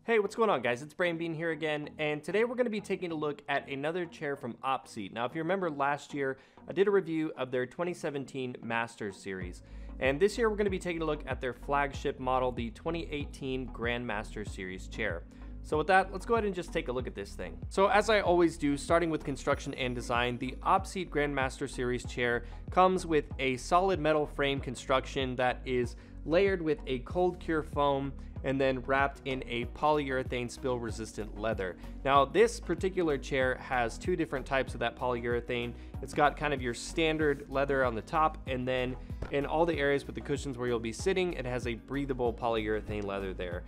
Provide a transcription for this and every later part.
Hey, what's going on, guys? It's Brain Bean here again, and today we're going to be taking a look at another chair from opSEAT. Now, if you remember last year, I did a review of their 2017 Master Series, and this year we're going to be taking a look at their flagship model, the 2018 Grandmaster Series chair. So with that, let's go ahead and just take a look at this thing. So as I always do, starting with construction and design, the opSEAT Grandmaster Series chair comes with a solid metal frame construction that is layered with a cold cure foam and then wrapped in a polyurethane spill resistant leather. Now this particular chair has two different types of that polyurethane. It's got kind of your standard leather on the top, and then in all the areas with the cushions where you'll be sitting, it has a breathable polyurethane leather there.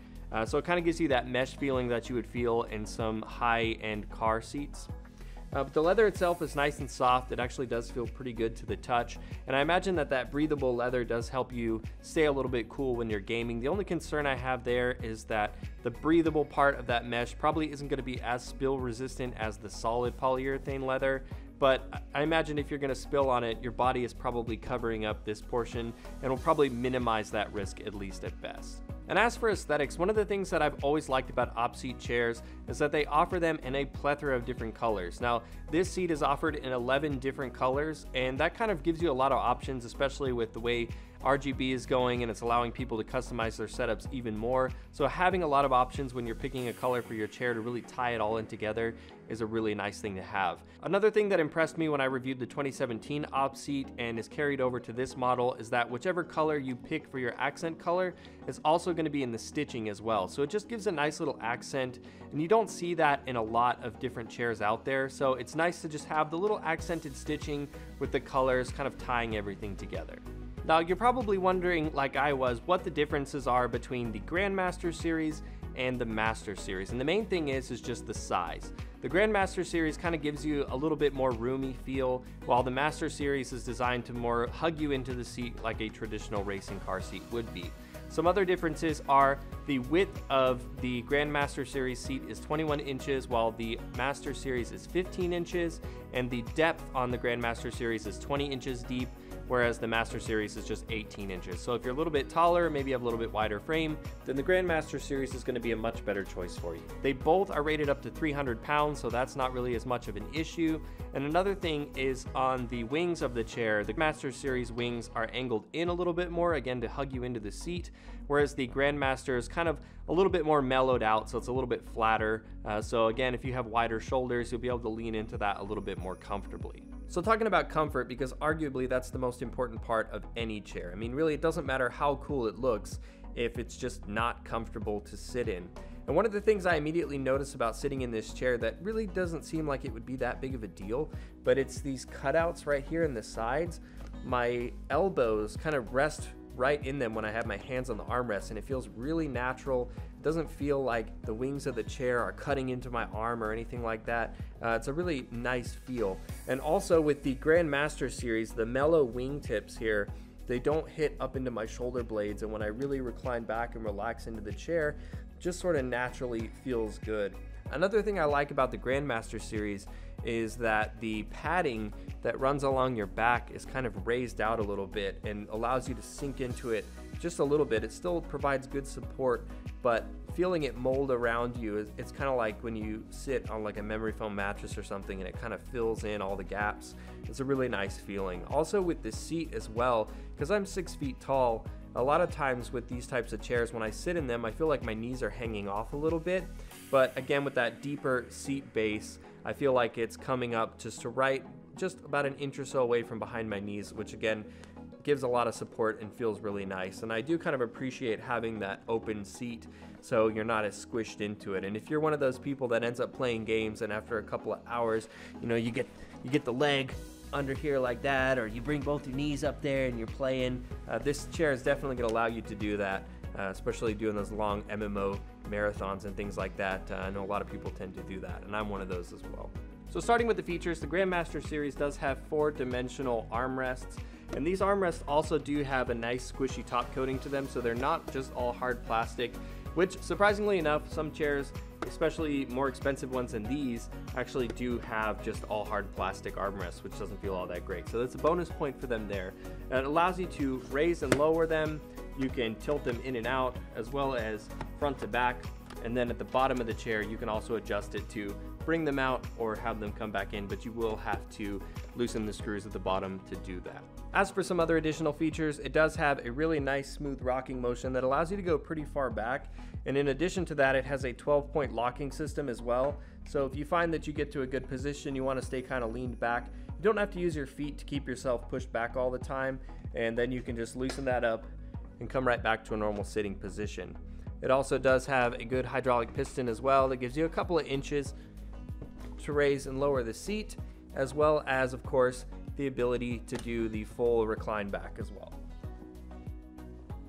So it kind of gives you that mesh feeling that you would feel in some high-end car seats. But the leather itself is nice and soft. It actually does feel pretty good to the touch. And I imagine that that breathable leather does help you stay a little bit cool when you're gaming. The only concern I have there is that the breathable part of that mesh probably isn't going to be as spill resistant as the solid polyurethane leather. But I imagine if you're going to spill on it, your body is probably covering up this portion and will probably minimize that risk, at least at best. And as for aesthetics, one of the things that I've always liked about opSEAT chairs is that they offer them in a plethora of different colors. Now, this seat is offered in 11 different colors, and that kind of gives you a lot of options, especially with the way RGB is going, and it's allowing people to customize their setups even more. So having a lot of options when you're picking a color for your chair to really tie it all in together is a really nice thing to have. Another thing that impressed me when I reviewed the 2017 opSEAT and is carried over to this model is that whichever color you pick for your accent color is also going to be in the stitching as well. So it just gives a nice little accent, and you don't see that in a lot of different chairs out there. So it's nice to just have the little accented stitching with the colors kind of tying everything together. Now, you're probably wondering, like I was, what the differences are between the Grandmaster Series and the Master Series. And the main thing is just the size. The Grandmaster Series kind of gives you a little bit more roomy feel, while the Master Series is designed to more hug you into the seat like a traditional racing car seat would be. Some other differences are the width of the Grandmaster Series seat is 21 inches, while the Master Series is 15 inches, and the depth on the Grandmaster Series is 20 inches deep, whereas the Master Series is just 18 inches. So if you're a little bit taller, maybe have a little bit wider frame, then the Grandmaster Series is going to be a much better choice for you. They both are rated up to 300 pounds, so that's not really as much of an issue. And another thing is on the wings of the chair, the Master Series wings are angled in a little bit more, again, to hug you into the seat, whereas the Grandmaster is kind of a little bit more mellowed out, so it's a little bit flatter. So again, if you have wider shoulders, you'll be able to lean into that a little bit more comfortably. So talking about comfort, because arguably that's the most important part of any chair. I mean, really, it doesn't matter how cool it looks if it's just not comfortable to sit in. And one of the things I immediately noticed about sitting in this chair that really doesn't seem like it would be that big of a deal, but it's these cutouts right here in the sides. My elbows kind of rest right in them when I have my hands on the armrest, and it feels really natural. It doesn't feel like the wings of the chair are cutting into my arm or anything like that. It's a really nice feel. And also with the Grandmaster Series, the mellow wingtips here, they don't hit up into my shoulder blades, and when I really recline back and relax into the chair, just sort of naturally feels good. Another thing I like about the Grandmaster Series is that the padding that runs along your back is kind of raised out a little bit and allows you to sink into it just a little bit. It still provides good support, but feeling it mold around you, it's kind of like when you sit on like a memory foam mattress or something and it kind of fills in all the gaps. It's a really nice feeling. Also with the seat as well, because I'm 6 feet tall, a lot of times with these types of chairs, when I sit in them, I feel like my knees are hanging off a little bit. But again, with that deeper seat base, I feel like it's coming up just about an inch or so away from behind my knees, which again, gives a lot of support and feels really nice. And I do kind of appreciate having that open seat so you're not as squished into it. And if you're one of those people that ends up playing games and after a couple of hours, you know, you get the leg under here like that, or you bring both your knees up there and you're playing, this chair is definitely going to allow you to do that, especially doing those long MMO marathons and things like that. I know a lot of people tend to do that, and I'm one of those as well. So starting with the features, the Grandmaster Series does have 4-dimensional armrests, and these armrests also do have a nice squishy top coating to them, so they're not just all hard plastic, which surprisingly enough, some chairs, especially more expensive ones than these, actually do have just all hard plastic armrests, which doesn't feel all that great. So that's a bonus point for them there. And it allows you to raise and lower them. You can tilt them in and out, as well as front to back. and then at the bottom of the chair you can also adjust it to bring them out or have them come back in, but you will have to loosen the screws at the bottom to do that. As for some other additional features, it does have a really nice smooth rocking motion that allows you to go pretty far back, and in addition to that, it has a 12-point locking system as well. So if you find that you get to a good position, you want to stay kind of leaned back, you don't have to use your feet to keep yourself pushed back all the time, and then you can just loosen that up and come right back to a normal sitting position. It also does have a good hydraulic piston as well that gives you a couple of inches to raise and lower the seat, as well as, of course, the ability to do the full recline back as well.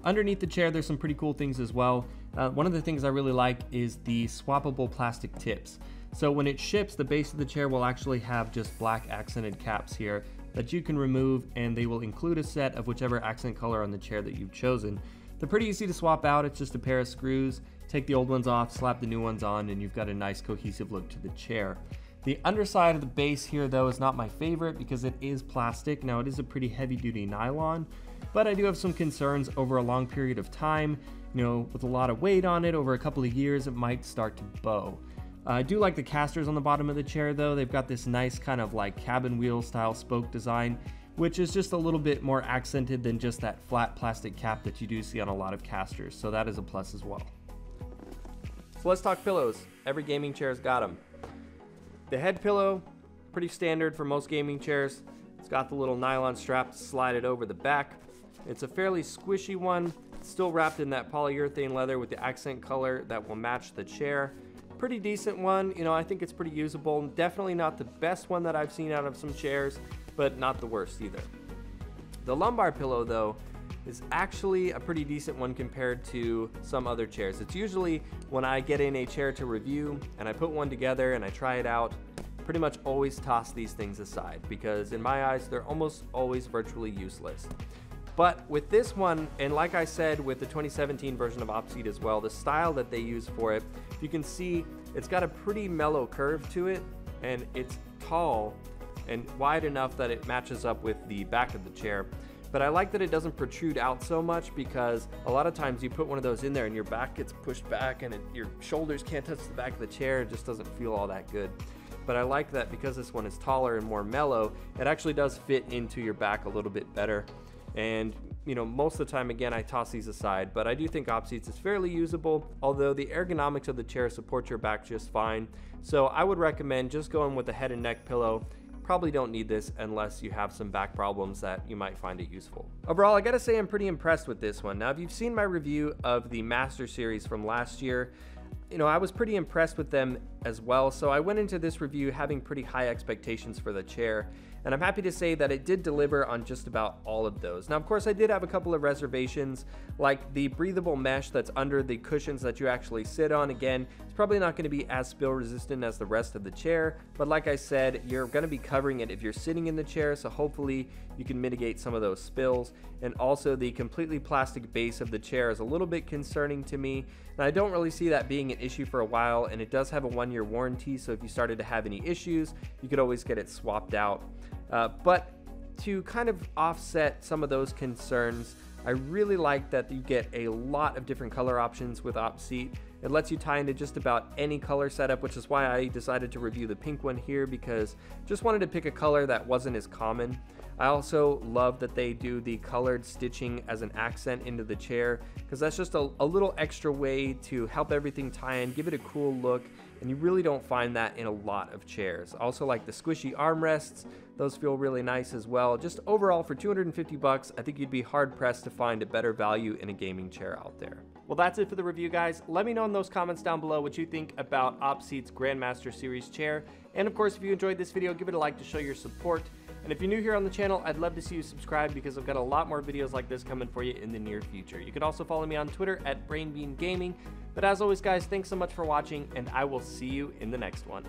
Underneath the chair, there's some pretty cool things as well. One of the things I really like is the swappable plastic tips. So when it ships, the base of the chair will actually have just black accented caps here that you can remove, and they will include a set of whichever accent color on the chair that you've chosen. They're pretty easy to swap out. It's just a pair of screws. Take the old ones off, slap the new ones on, and you've got a nice cohesive look to the chair. The underside of the base here, though, is not my favorite because it is plastic. Now, it is a pretty heavy-duty nylon, but I do have some concerns over a long period of time. You know, with a lot of weight on it, over a couple of years, it might start to bow. I do like the casters on the bottom of the chair, though. They've got this nice kind of like cabin wheel style spoke design, which is just a little bit more accented than just that flat plastic cap that you do see on a lot of casters. So that is a plus as well. So let's talk pillows. Every gaming chair's got them. The head pillow, pretty standard for most gaming chairs. It's got the little nylon strap to slide it over the back. It's a fairly squishy one. It's still wrapped in that polyurethane leather with the accent color that will match the chair. Pretty decent one. You know, I think it's pretty usable. Definitely not the best one that I've seen out of some chairs, but not the worst either. The lumbar pillow, though, is actually a pretty decent one compared to some other chairs. It's usually when I get in a chair to review and I put one together and I try it out, pretty much always toss these things aside because in my eyes they're almost always virtually useless. But with this one, and like I said with the 2017 version of opSEAT as well, the style that they use for it, you can see it's got a pretty mellow curve to it, and it's tall and wide enough that it matches up with the back of the chair. But I like that it doesn't protrude out so much because a lot of times you put one of those in there and your back gets pushed back and your shoulders can't touch the back of the chair. It just doesn't feel all that good. But I like that because this one is taller and more mellow, it actually does fit into your back a little bit better. And you know, most of the time, again, I toss these aside, but I do think opSEAT's is fairly usable, although the ergonomics of the chair support your back just fine. So I would recommend just going with the head and neck pillow. Probably don't need this unless you have some back problems that you might find it useful. Overall, I gotta say I'm pretty impressed with this one. Now, if you've seen my review of the Master Series from last year, you know, I was pretty impressed with them as well. So I went into this review having pretty high expectations for the chair, and I'm happy to say that it did deliver on just about all of those. Now, of course, I did have a couple of reservations, like the breathable mesh that's under the cushions that you actually sit on. Again, it's probably not going to be as spill resistant as the rest of the chair, but like I said, you're going to be covering it if you're sitting in the chair, so hopefully you can mitigate some of those spills. And also the completely plastic base of the chair is a little bit concerning to me, and I don't really see that being an issue for a while, and it does have a 1-year warranty, so if you started to have any issues, you could always get it swapped out. But to kind of offset some of those concerns, I really like that you get a lot of different color options with opSEAT. It lets you tie into just about any color setup, which is why I decided to review the pink one here, because just wanted to pick a color that wasn't as common. I also love that they do the colored stitching as an accent into the chair, because that's just a little extra way to help everything tie in, give it a cool look, and you really don't find that in a lot of chairs. I also like the squishy armrests. Those feel really nice as well. Just overall, for 250 bucks, I think you'd be hard pressed to find a better value in a gaming chair out there. Well, that's it for the review, guys. Let me know in those comments down below what you think about opSEAT's Grandmaster Series chair. And of course, if you enjoyed this video, give it a like to show your support. And if you're new here on the channel, I'd love to see you subscribe because I've got a lot more videos like this coming for you in the near future. You can also follow me on Twitter at BrainBeanGaming. But as always, guys, thanks so much for watching, and I will see you in the next one.